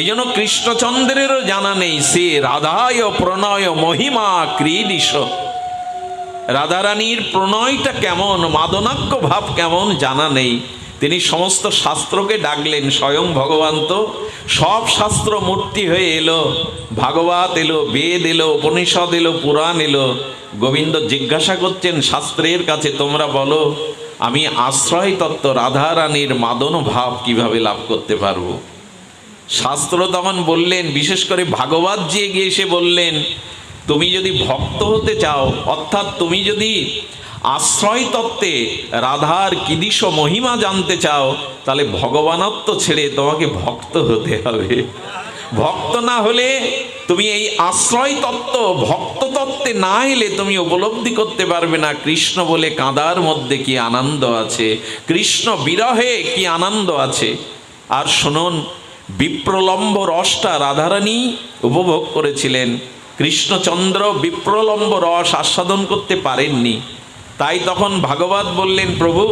[SPEAKER 1] জন্য কৃষ্ণচন্দ্রেরও জানা নেই সে রাধায় প্রণয় মহিমা ক্রীডিস। রাধারানীর প্রণয়টা কেমন, মাদনাক্য ভাব কেমন জানা নেই। তিনি সমস্ত শাস্ত্রকে ডাকলেন, স্বয়ং ভগবান তো সব শাস্ত্র মূর্তি হয়ে এলো, ভাগবত এলো, বেদ এলো, উপনিষদ এলো, পুরাণ এলো। গোবিন্দ জিজ্ঞাসা করছেন শাস্ত্রের কাছে, তোমরা বলো আমি আশ্রয় তত্ত্ব রাধারানীর মাদন ভাব কিভাবে লাভ করতে পারবো? শাস্ত্র তখন বললেন, বিশেষ করে ভাগবত জি গিয়ে এসে বললেন, তুমি যদি ভক্ত হতে চাও, অর্থাৎ তুমি যদি আশ্রয় তত্ত্বে রাধার কিদিশ মহিমা জানতে চাও, তাহলে ভগবানত্ব ছেড়ে তোমাকে ভক্ত হতে হবে। ভক্ত না হলে তুমি এই আশ্রয় তত্ত্ব, ভক্ত তত্ত্বে না এলে তুমি উপলব্ধি করতে পারবে না কৃষ্ণ বলে কাঁদার মধ্যে কি আনন্দ আছে, কৃষ্ণ বিরহে কি আনন্দ আছে। আর শুনুন, বিপ্রলম্ব রসটা রাধারানী উপভোগ করেছিলেন, কৃষ্ণচন্দ্র বিপ্রলম্ব রস আস্বাদন করতে পারেননি। তাই তখন ভাগবত বললেন, প্রভু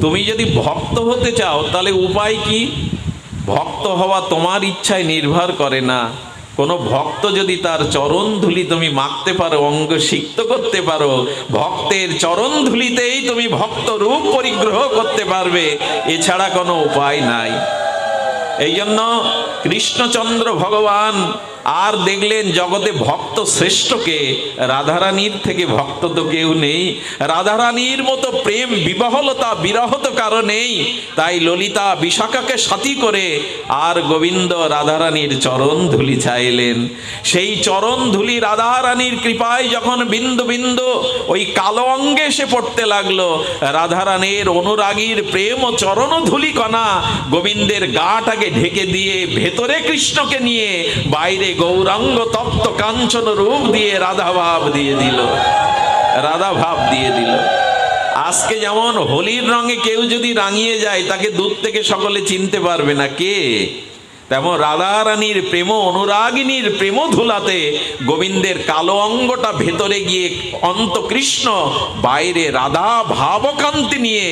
[SPEAKER 1] তুমি যদি ভক্ত হতে চাও তাহলে উপায় কি? ভক্ত হওয়া তোমার ইচ্ছায় নির্ভর করে না। কোনো ভক্ত যদি তার চরণ ধুলি তুমি মাখতে পারো, অঙ্গ সিক্ত করতে পারো, ভক্তের চরণ ধুলিতেই তুমি ভক্ত রূপ পরিগ্রহ করতে পারবে, এছাড়া কোনো উপায় নাই। এই জন্য কৃষ্ণচন্দ্র ভগবান আর দেখলেন জগতে ভক্ত শ্রেষ্ঠকে, রাধারানীর থেকে ভক্ত তো কেউ নেই। রাধারানীর মতো প্রেম বিবহলতা বিরহত কারো নেই। তাই ললিতা বিশাখাকে সাথী করে আর গোবিন্দ রাধারানীর চরণ ধুলি চাইলেন। সেই চরণ ধুলি রাধারানীর কৃপায় যখন বিন্দু বিন্দু ওই কালো অঙ্গে এসে পড়তে লাগলো, রাধারানীর অনুরাগীর প্রেম ও চরণ ধুলি কণা গোবিন্দের গাটাকে ঢেকে দিয়ে ভেতরে কৃষ্ণকে নিয়ে বাইরে গৌরাঙ্গ তপ্ত কাঞ্চন রূপ দিয়ে রাধা ভাব দিয়ে দিল, রাধা ভাব দিয়ে দিল। আজকে যেমন হোলির রঙে কেউ যদি রাঙিয়ে যায় তাকে দূর থেকে সকলে চিনতে পারবে না কে, তেমন রাধারানীর প্রেম অনুরাগিনীর প্রেম ধুলাতে গোবিন্দের কালো অঙ্গটা ভেতরে গিয়ে অন্ত কৃষ্ণ, বাইরে রাধা ভাবকান্তি নিয়ে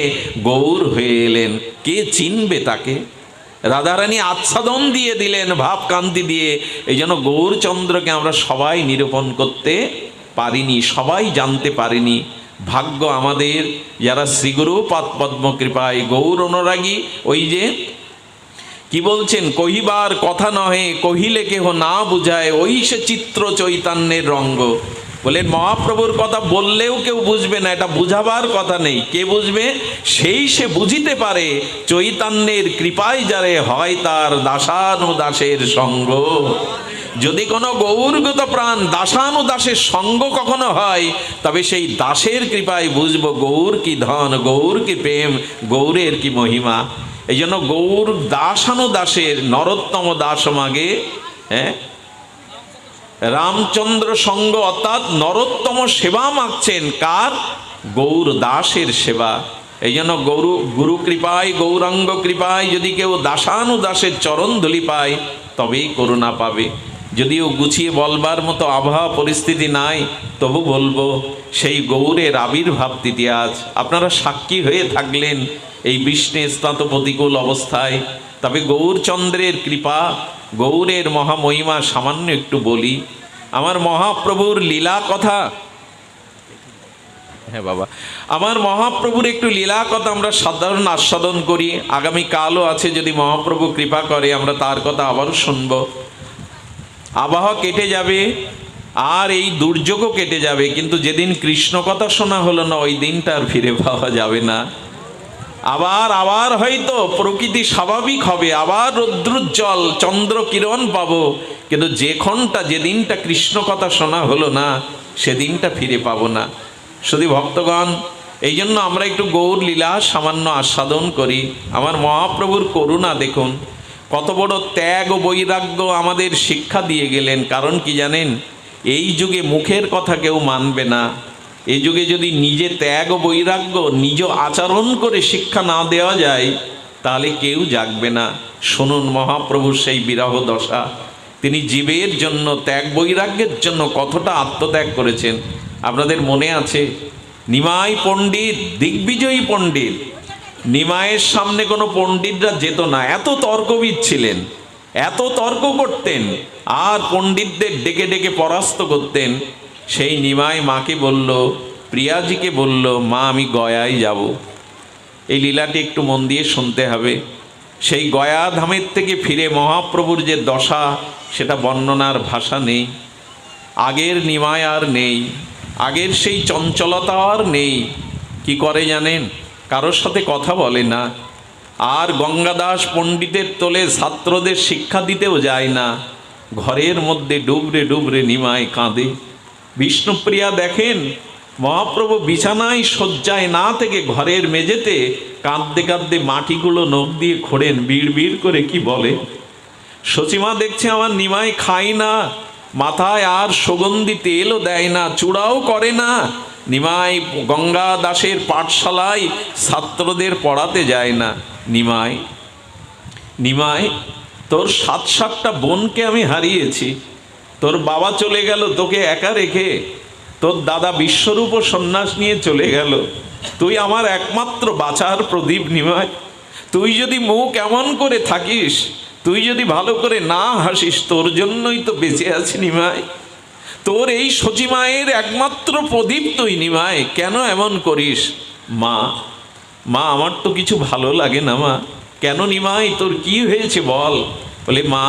[SPEAKER 1] গৌর হয়ে এলেন। কে চিনবে তাকে? রাধারানী আচ্ছাদন দিয়ে দিলেন ভাবকান্তি দিয়ে। এই জন্য গৌরচন্দ্রকে আমরা সবাই নিরূপণ করতে পারিনি, সবাই জানতে পারিনি। ভাগ্য আমাদের যারা শ্রীগুরু পদ্ম কৃপায় গৌর অনুরাগী। ওই যে কি বলছেন, কহিবার কথা নহে কহিলে কেহ না বুঝায়, ওই সে চিত্র চৈতন্যের রঙ্গ। বলেন মহাপ্রভুর কথা বললেও কেউ বুঝবে না, এটা বুঝাবার কথা নেই। কে বুঝবে? সেই সে বুঝিতে পারে চৈতন্যের কৃপায় যারে হয় তার দাসানুদাসের সঙ্গ। যদি কোনো গৌরগত প্রাণ দাসানুদাসের সঙ্গ কখনো হয়, তবে সেই দাসের কৃপায় বুঝবো গৌর কি ধন, গৌর কি প্রেম, গৌরের কি মহিমা। এই জন্য গৌর দাসানুদাসের নরোত্তম দাস মাগে, হ্যাঁ, রামচন্দ্র সঙ্গ, অর্থাৎ নরোত্তম সেবা মাগছেন কার? গৌর দাসের সেবা। এই জন্য গুরু কৃপায়, গৌরাঙ্গ কৃপায় যদি কেউ দাসানুদাসের চরণ ধুলি পায় তবেই করুণা পাবে। যদিও গুছিয়ে বলবার মতো আবহাওয়া পরিস্থিতি নাই, তবু বলবো সেই গৌরের আবির্ভাব তিথি আজ। আপনারা সাক্ষী হয়ে থাকলেন এই বৃষ্ণে স্নাত প্রতিকূল অবস্থায়। তবে গৌরচন্দ্রের কৃপা, গৌরের মহামহিমা সামান্য একটু বলি। আমার মহাপ্রভুর লীলা কথা হ্যাঁ বাবা, আমার মহাপ্রভুর একটু লীলা কথা আমরা সাধারণ আস্বাদন করি। আগামী কালও আছে, যদি মহাপ্রভু কৃপা করে আমরা তার কথা আবারও শুনব। আবহাওয়া কেটে যাবে আর এই দুর্যোগও কেটে যাবে, কিন্তু যেদিন কৃষ্ণ কথা শোনা হলো না ওই দিনটা আর ফিরে পাওয়া যাবে না। আবার হয়তো প্রকৃতি স্বাভাবিক হবে, আবার রৌদ্রোজ্জ্বল চন্দ্র কিরণ পাবো, কিন্তু যেদিনটা কৃষ্ণ কথা শোনা হলো না সেদিনটা ফিরে পাবো না। শুধু ভক্তগণ, এই জন্য আমরা একটু গৌর লীলা সামান্য আস্বাদন করি। আমার মহাপ্রভুর করুণা দেখুন, কত বড় ত্যাগ ও বৈরাগ্য আমাদের শিক্ষা দিয়ে গেলেন। কারণ কি জানেন, এই যুগে মুখের কথা কেউ মানবে না। এই যুগে যদি নিজে ত্যাগ ও বৈরাগ্য নিজ আচরণ করে শিক্ষা না দেওয়া যায় তাহলে কেউ জাগবে না। শুনুন মহাপ্রভুর সেই বিরহ দশা, তিনি জীবের জন্য ত্যাগ বৈরাগ্যের জন্য কতটা আত্মত্যাগ করেছেন। আপনাদের মনে আছে, নিমাই পণ্ডিত, দিগ্বিজয়ী পণ্ডিত, নিমাইয়ের সামনে কোনো পণ্ডিতরা যেত না, এত তর্কবিদ ছিলেন, এত তর্ক করতেন আর পণ্ডিতদের ডেকে ডেকে পরাস্ত করতেন। সেই নিমাই মাকে বলল, প্রিয়াজিকে বলল, মা আমি গয়ায় যাব। এই লীলাটি একটু মন দিয়ে শুনতে হবে। সেই গয়া ধামের থেকে ফিরে মহাপ্রভুর যে দশা, সেটা বর্ণনার ভাষা নেই। আগের নিমাই আর নেই, আগের সেই চঞ্চলতা আর নেই। কি করে জানেন, কারোর সাথে কথা বলে না, আর গঙ্গাদাস পণ্ডিতের তোলে ছাত্রদের শিক্ষা দিতেও যায় না। ঘরের মধ্যে ডুবরে ডুবরে নিমাই কাঁদে। বিষ্ণুপ্রিয়া দেখেন, মহাপ্রভু বিছানায় শয্যায় না থেকে ঘরের মেঝেতে কাঁদতে কাঁদতে মাটিগুলো নখ দিয়ে খোঁড়েন, বিড় বিড় করে কি বলে। সচিমা দেখছে আমার নিমাই খায় না, মাথায় আর সুগন্ধি তেলও দেয় না, চূড়াও করে না। নিমাই গঙ্গা দাসের পাঠশালায় ছাত্রদের পড়াতে যায় না। নিমাই, নিমাই, তোর 7-7টা বোনকে আমি হারিয়েছি, তোর বাবা চলে গেল তোকে একা রেখে, তোর দাদা বিশ্বরূপ সন্ন্যাস নিয়ে চলে গেল, তুই আমার একমাত্র বাঁচার প্রদীপ। নিমাই, তুই যদি মুখ এমন করে থাকিস, তুই যদি ভালো করে না হাসিস, তোর জন্যই তো বেঁচে আছি নিমাই। তোর এই সচিমায়ের একমাত্র প্রদীপ তুই নিমাই, কেন এমন করিস? মা, মা আমার তো কিছু ভালো লাগে না মা। কেন নিমাই, তোর কি হয়েছে বল? বলে, মা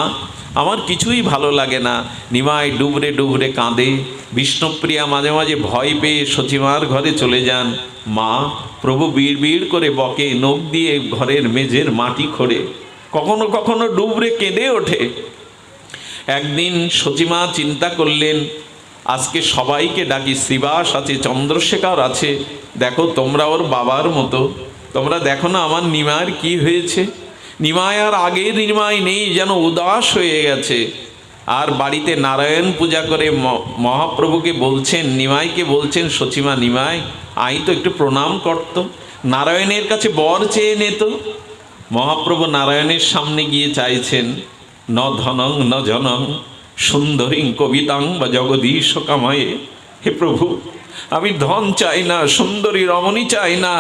[SPEAKER 1] আমার কিছুই ভালো লাগে না। নিমাই ডুবরে ডুবরে কাঁদে। বিষ্ণুপ্রিয়া মাঝে মাঝে ভয় পেয়ে সচিমার ঘরে চলে যান। মা, প্রভু বিড় বিড় করে বকে, নখ দিয়ে ঘরের মেঝের মাটি খোঁড়ে, কখনো কখনো ডুবরে কেঁদে ওঠে। একদিন সচিমা চিন্তা করলেন, আজকে সবাইকে ডাকি, শ্রীবাস আছে, চন্দ্রশেখর আছে, দেখো তোমরা ওর বাবার মতো, তোমরা দেখো না আমার নিমায়ের কি হয়েছে। নিমাই আর আগের নিমাই নেই, যেন উদাস হয়ে গেছে। আর বাড়িতে নারায়ণ পূজা করে মহাপ্রভুকে বলছেন, নিমাইকে বলছেন, সচিমা নিমাই আই তো একটু প্রণাম করত, নারায়ণের কাছে বর চেয়ে নিত। মহাপ্রভু নারায়ণের সামনে গিয়ে চাইছেন, ন ধনং ন জনং সুন্দরীং কবিতাং বা জগদীশ কামায়ে। হে প্রভু, আমি ধন চাই না, সুন্দরী রমণী চাই না,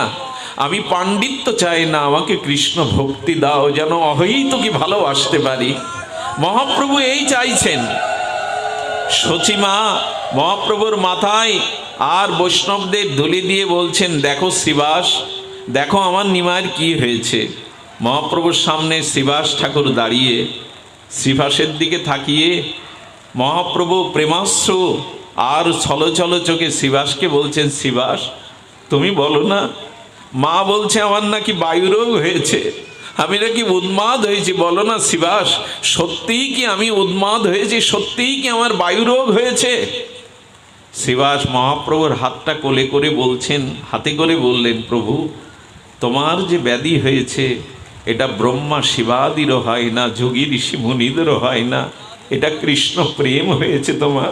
[SPEAKER 1] আমি পাণ্ডিত্য চাই না, আমাকে কৃষ্ণ ভক্তি দাও, যেন অহৈতুকী ভালোবাসতে পারি। মহাপ্রভু এই চাইছেন। সচিমা মহাপ্রভুর মাথায় আর বৈষ্ণবদের ধুলি দিয়ে বলছেন, দেখো শ্রীবাস, দেখো আমার নিমায়ের কি হয়েছে। মহাপ্রভুর সামনে শ্রীবাস ঠাকুর দাঁড়িয়ে, শ্রীবাসের দিকে তাকিয়ে মহাপ্রভু প্রেমাশ্রু আর ছলছল চোখে শ্রীবাসকে বলছেন, শ্রীবাস তুমি বলো না, মা বলছে আমার নাকি বায়ুরোগ হয়েছে, আমি নাকি উন্মাদ হয়েছি, বলো না শ্রীবাস, সত্যিই কি আমি উন্মাদ হয়েছি, সত্যিই কি আমার বায়ুরোগ হয়েছে? শ্রীবাস মহাপ্রভুর হাতটা কোলে করে বলছেন, হাতে করে বললেন, প্রভু তোমার যে ব্যাধি হয়েছে এটা ব্রহ্মা শিবাদিরও হয় না, যোগী ঋষি মুনিদেরও হয় না, এটা কৃষ্ণ প্রেম হয়েছে তোমার।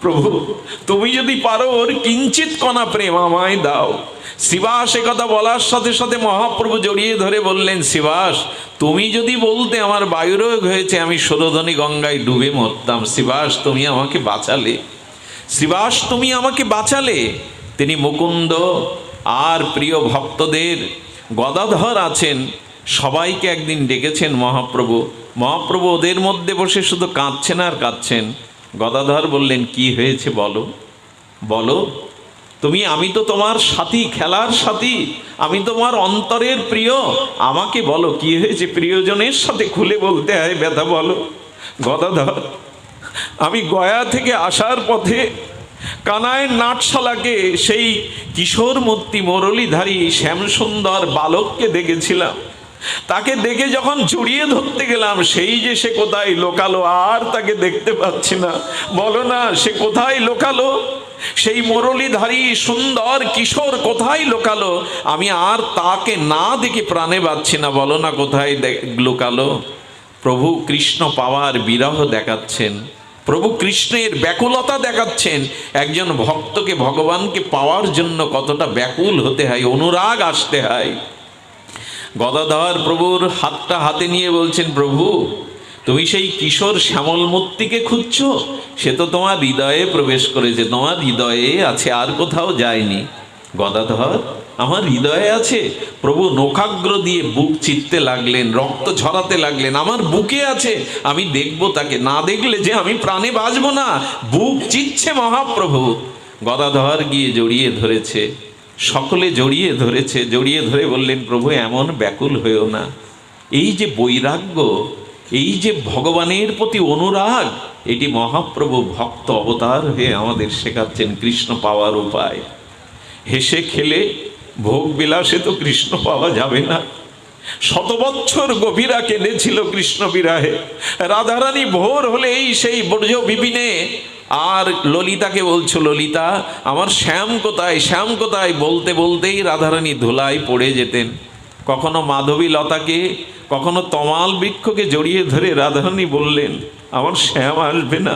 [SPEAKER 1] প্রভু তুমি যদি পারো ওর কিঞ্চিত কণা প্রেম আমায় দাও। শ্রীবাস কথা বলার সাথে সাথে মহাপ্রভু জড়িয়ে ধরে বললেন, শ্রীবাস তুমি যদি বলতে আমার বায়ুরোগ হয়েছে, আমি সরোধনী গঙ্গায় ডুবে মরতাম। শ্রীবাস তুমি আমাকে বাঁচালে, শ্রীবাস তুমি আমাকে বাঁচালে। তিনি মুকুন্দ আর প্রিয় ভক্তদের, গদাধর আছেন, সবাইকে একদিন ডেকেছেন মহাপ্রভু। মহাপ্রভু ওদের মধ্যে বসে শুধু কাঁদছেন আর কাঁদছেন। গদাধর বললেন, কি হয়েছে বলো, বলো। আমি তো তোমার সাথী, খেলার সাথী, আমি তোমার অন্তরের প্রিয়। আমাকে বলো কি হয়েছে, প্রিয়জনের সাথে খুলে বলতে হয় ব্যথা বলো। গদাধর, আমি গয়া থেকে আসার পথে কানাইয়ের নাটশালাকে সেই কিশোর মূর্তি মুরলীধারী শ্যামসুন্দর বালককে দেখেছিলাম। তাকে দেখে যখন জড়িয়ে ধরতে গেলাম, সেই যে সে কোথায় লোকালো, আর তাকে দেখতে পাচ্ছি না। বলো না সে কোথায় লোকালো, সেই মুরলীধারী সুন্দর কিশোর কোথায় লোকালো? আমি আর তাকে না দেখে প্রাণে বাঁচছি না, বলো না কোথায় লোকালো? প্রভু কৃষ্ণ পাওয়ার বিরহ দেখাচ্ছেন, প্রভু কৃষ্ণের ব্যাকুলতা দেখাচ্ছেন। একজন ভক্তকে ভগবানকে পাওয়ার জন্য কতটা ব্যাকুল হতে হয়, অনুরাগ আসতে হয়। গদাধর প্রভুর হাতটা হাতে নিয়ে বলছেন, প্রভু তুমি সেই কিশোর শ্যামল মূর্তিকে খুঁজছো? সে তো তোমার হৃদয়ে প্রবেশ করেছে, তোমার হৃদয়ে আছে, আর কোথাও যায়নি। গদাধর, আমার হৃদয়ে আছে। প্রভু নখাগ্র দিয়ে বুক চিরতে লাগলেন, রক্ত ঝরাতে লাগলেন। আমার বুকে আছে, আমি দেখবো তাকে, না দেখলে যে আমি প্রাণে বাঁচবো না। বুক চিরছে মহাপ্রভু। গদাধর গিয়ে জড়িয়ে ধরেছে, সকলে জড়িয়ে ধরেছে। জড়িয়ে ধরে বললেন, প্রভু এমন ব্যাকুল হয়েও না। এই যে বৈরাগ্য, এই যে ভগবানের প্রতি অনুরাগ, এটি মহাপ্রভু ভক্ত অবতার হয়ে আমাদের শেখাচ্ছেন কৃষ্ণ পাওয়ার উপায়। হেসে খেলে ভোগ বিলাসে তো কৃষ্ণ পাওয়া যাবে না। শত বৎসর গভীরা কেঁদেছিল কৃষ্ণ বিরাহে। রাধারানী ভোর হলেই সেই ব্রজ বিপিনে আর ললিতাকে বলছো, ললিতা আমার শ্যাম কোথায়, শ্যাম কোথায়, বলতে বলতেই রাধারানী ধুলায় পড়ে যেতেন। কখনো মাধবী লতাকে, কখনো তমাল বৃক্ষকে জড়িয়ে ধরে রাধারানী বললেন, আমার শ্যাম আসবে না,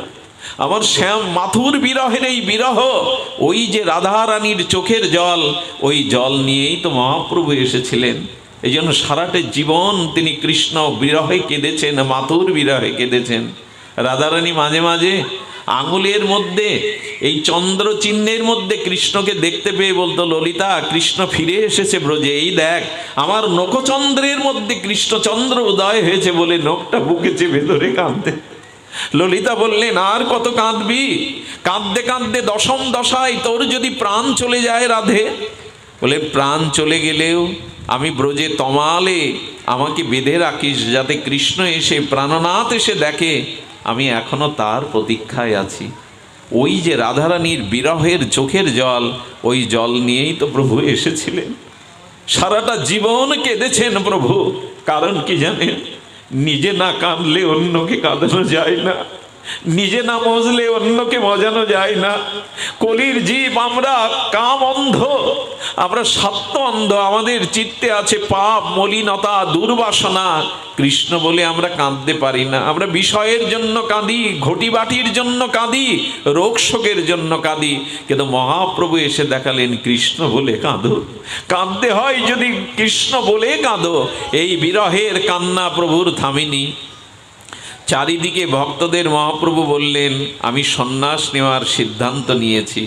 [SPEAKER 1] আমার শ্যাম। মাথুর বিরহের এই বিরহ, ওই যে রাধারানীর চোখের জল, ওই জল নিয়েই তো মহাপ্রভু এসেছিলেন। এই জন্য সারাটা জীবন তিনি কৃষ্ণ বিরহে কেঁদেছেন, মাথুর বিরহে কেঁদেছেন। রাধারানী মাঝে মাঝে আঙুলের মধ্যে, এই চন্দ্র চিহ্নের মধ্যে কৃষ্ণকে দেখতে পেয়ে বলতো, ললিতা কৃষ্ণ ফিরে এসেছে ব্রজে, এই দেখ আমার নখচন্দ্রের মধ্যে কৃষ্ণচন্দ্র উদয় হয়েছে বলে নখটা বুকে চেপে ধরে কাঁদতে। ললিতা বললেন, আর কত কাঁদবি? কাঁদতে কাঁদতে দশম দশায় তোর যদি প্রাণ চলে যায় রাধে। বলে, প্রাণ চলে গেলেও আমি ব্রজে তমালে আমাকে বেঁধে রাখিস, যাতে কৃষ্ণ এসে প্রাণনাথ এসে দেখে আমি এখনো তার প্রতীক্ষায় আছি। ওই যে রাধারানীর বিরহের চোখের জল, ওই জল নিয়েই তো প্রভু এসেছিলেন। সারাটা জীবন কেঁদেছেন প্রভু। কারণ কি জানেন? নিজে না কাঁদলে অন্যকে কাঁদানো যায় না, নিজে না মজলে অন্যকে মজানো যায় না। কলির জীব আমরা, কাম অন্ধ, আমরা সত্য অন্ধ। আমাদের চিত্তে আছে পাপ, মলিনতা, দুর্বাসনা। কৃষ্ণ বলে আমরা কাঁদতে পারি না। আমরা বিষয়ের জন্য কাঁদি, ঘটি বাটির জন্য কাঁদি, রোগ শোকের জন্য কাঁদি। কিন্তু মহাপ্রভু এসে দেখালেন, কৃষ্ণ বলে কাঁদো। কাঁদতে হয় যদি কৃষ্ণ বলে কাঁদো। এই বিরহের কান্না প্রভুর থামেনি। চারিদিকে ভক্তদের মহাপ্রভু বললেন, আমি সন্ন্যাস নেওয়ার সিদ্ধান্ত নিয়েছি।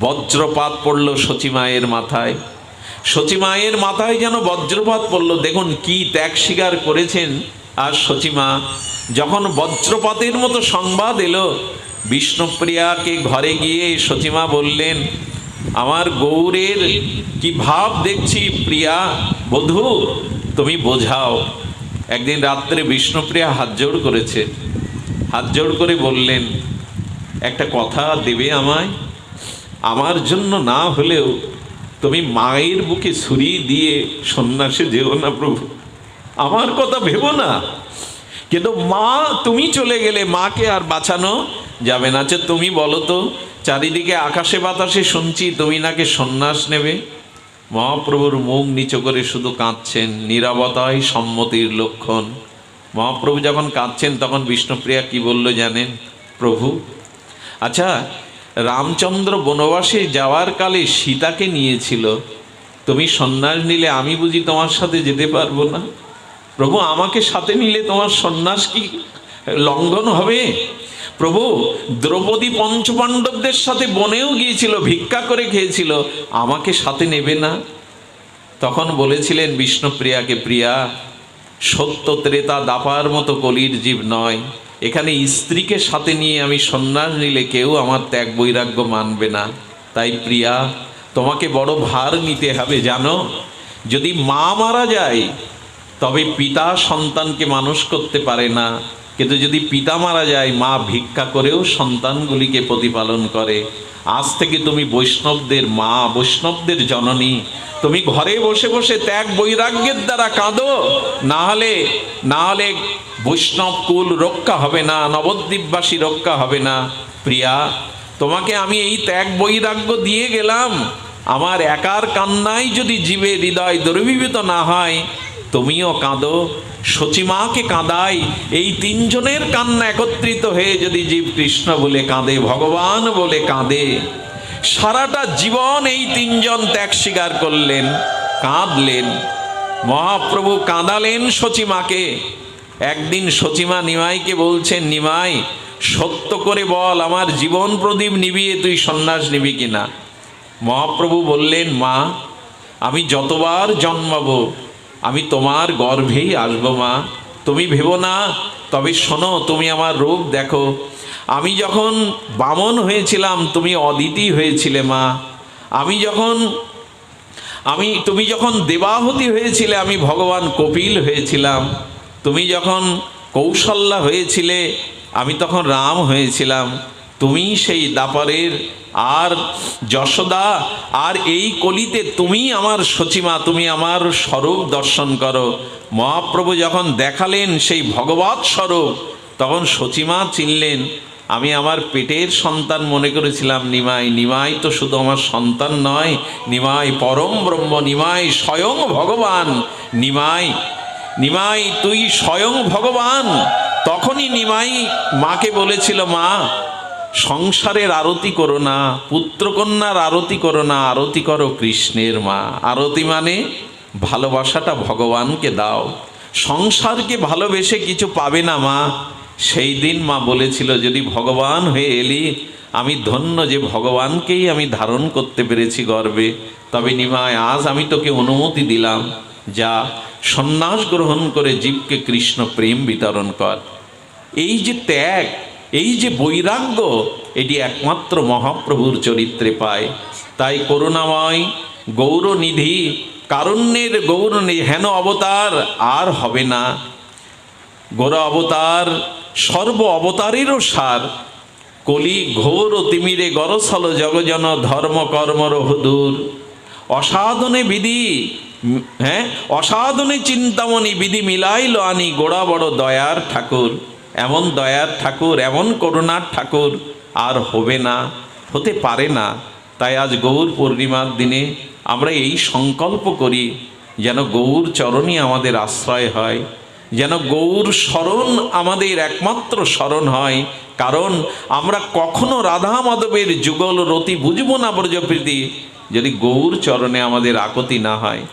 [SPEAKER 1] বজ্রপাত পড়ল সচিমায়ের মাথায়। সচিমায়ের মাথায় যেন বজ্রপাত পড়ল। দেখুন কি ত্যাগ স্বীকার করেছেন। আর সচিমা যখন বজ্রপাতের মতো সংবাদ এলো, বিষ্ণুপ্রিয়াকে ঘরে গিয়ে সচিমা বললেন, আমার গৌরের কি ভাব দেখছি প্রিয়া, বধূ তুমি বোঝাও। একদিন রাত্রে বিষ্ণুপ্রিয়া হাত জোড় করেছে, হাত জোড় করে বললেন, একটা কথা দেবে আমায়? আমার জন্য না হলেও তুমি মায়ের বুকে ছুরি দিয়ে সন্ন্যাসে যেও না প্রভু, আমার কথা ভেবো না। কিন্তু মা, তুমি চলে গেলে মাকে আর বাঁচানো যাবে না। আচ্ছা তুমি বলো তো, চারিদিকে আকাশে বাতাসে শুনছি তুমি নাকি সন্ন্যাস নেবে। মহাপ্রভুর মুখ নিচু করে শুধু কাঁদছেন, নীরবতাই সম্মতির লক্ষণ। মহাপ্রভু যখন কাঁদছেন তখন বিষ্ণুপ্রিয়া কি বলল জানেন? প্রভু, আচ্ছা রামচন্দ্র বনবাসে যাওয়ার কালে সীতাকে নিয়েছিল, তুমি সন্ন্যাস নিলে আমি বুঝি তোমার সাথে যেতে পারবো না? প্রভু, আমাকে সাথে নিলে তোমার সন্ন্যাস কি লঙ্ঘন হবে? প্রভু, দ্রৌপদী পঞ্চপাণ্ডবদের সাথে বনেও গিয়েছিল, ভিক্ষা করে খেয়েছিল, আমাকে সাথে নেবে না? তখন বলেছিলেন বিষ্ণুপ্রিয়াকে, প্রিয়া সত্য ত্রেতা দাপার মতো কলির জীব নয়। এখানে স্ত্রীকে সাথে নিয়ে আমি সন্ন্যাস নিলে কেউ আমার ত্যাগ বৈরাগ্য মানবে না। তাই প্রিয়া, তোমাকে বড় ভার নিতে হবে জানো। যদি মা মারা যায় তবে পিতা সন্তানকে মানুষ করতে পারে না, কিন্তু যদি পিতা মারা যায় মা ভিক্ষা করেও সন্তানগুলিকে প্রতিপালন করে। আজ থেকে তুমি বৈষ্ণবদের মা, বৈষ্ণবদের জননী। তুমি ঘরে বসে বসে ত্যাগ বৈরাগ্যের দ্বারা কাঁদো, না হলে বৈষ্ণব কুল রক্ষা হবে না, নবদ্বীপবাসী রক্ষা হবে না। প্রিয়া, তোমাকে আমি এই ত্যাগ বৈরাগ্য দিয়ে গেলাম, আমার একার কান্নায় যদি জীবে হৃদয় দ্রবীভূত না হয়, তুমিও কাঁদো, সচিমাকে কাঁদাই। এই তিনজনের কান্না একত্রিত হয়ে যদি জীব কৃষ্ণ বলে কাঁদে, ভগবান বলে কাঁদে। সারাটা জীবন এই তিনজন ত্যাগ স্বীকার করলেন, কাঁদলেন। মহাপ্রভু কাঁদালেন সচিমাকে। একদিন সচিমা নিমাইকে বলছেন, নিমাই সত্য করে বল, আমার জীবন প্রদীপ নিবিয়ে তুই সন্ন্যাস নিবি কিনা। মহাপ্রভু বললেন, মা আমি যতবার জন্মাবো আমি তোমার গর্ভেই আসবো মা, তুমি ভেবো না। তবে শোনো, তুমি আমার রূপ দেখো। আমি যখন বামন হয়েছিলাম তুমি অদিতি হয়েছিলে মা। তুমি যখন দেবাহুতি হয়েছিলে আমি ভগবান কপিল হয়েছিলাম। তুমি যখন কৌশল্যা হয়েছিলে আমি তখন রাম হয়েছিলাম। তুমি সেই দাপরের আর যশোদা, আর এই কলিতে তুমি আমার সচিমা, তুমি আমার স্বরূপ দর্শন করো। মহাপ্রভু যখন দেখালেন সেই ভগবৎ স্বরূপ, তখন সচিমা চিনলেন। আমি আমার পেটের সন্তান মনে করেছিলাম নিমাই। নিমাই তো শুধু আমার সন্তান নয়, নিমাই পরম ব্রহ্ম, নিমাই স্বয়ং ভগবান। নিমাই তুই স্বয়ং ভগবান। তখনই নিমাই মাকে বলেছিল, মা সংসারের আরতি করো না, পুত্রকন্যার আরতি করো না, আরতি করো কৃষ্ণের মা। আরতি মানে ভালোবাসাটা ভগবানকে দাও, সংসারকে ভালোবেসে কিছু পাবে না মা। সেই দিন মা বলেছিল, যদি ভগবান হয়ে এলি আমি ধন্য যে ভগবানকেই আমি ধারণ করতে পেরেছি গর্বে। তবে নিমাই আজ আমি তোকে অনুমতি দিলাম, যা সন্ন্যাস গ্রহণ করে জীবকে কৃষ্ণ প্রেম বিতরণ কর। এই যে ত্যাগ, এই যে বৈরাগ্য, এটি একমাত্র মহাপ্রভুর চরিত্রে পায়। তাই করুণাময় গৌরনিধি, কারুণ্যের গৌরনিধি হেন অবতার আর হবে না। গৌর অবতার সর্ব অবতারেরও সার। কলি ঘোর তিমিরে গরসল জগজন ধর্ম কর্মর হুদূর। অসাধনে বিধি, অসাধনে চিন্তামণি বিধি মিলাইল আনি। গোড়া বড় দয়ার ঠাকুর, এমন দয়ার ঠাকুর, এমন করুণার ঠাকুর আর হবে না, হতে পারে না। তাই আজ গৌর পূর্ণিমার দিনে আমরা এই সংকল্প করি, যেন গৌর চরণই আমাদের আশ্রয় হয়, যেন গৌর শরণ আমাদের একমাত্র শরণ হয়। কারণ আমরা কখনো রাধা মাধবের যুগল রতি বুঝবো না ব্রজপ্রীতি, যদি গৌর চরণে আমাদের আকতি না হয়।